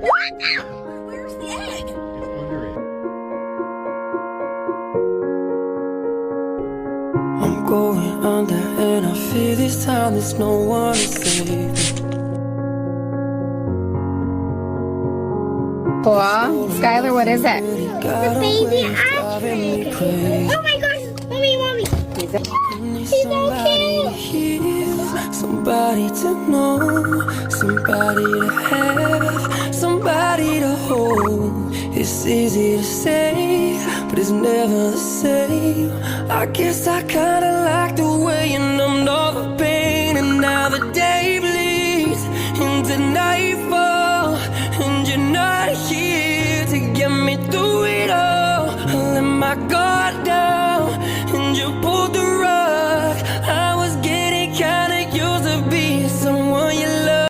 What? Where's the egg? It's under it. I'm going under and I fear this time there's no one to save me. Cool. Skylar, what is it? The baby ostrich. Oh my gosh, mommy. He's so cute. Somebody to know, somebody to have, somebody to hold. It's easy to say, but it's never the same. I guess I kinda like the way you numbed all the pain. And now the day bleeds into nightfall, and you're not here to get me through it all. I let my guard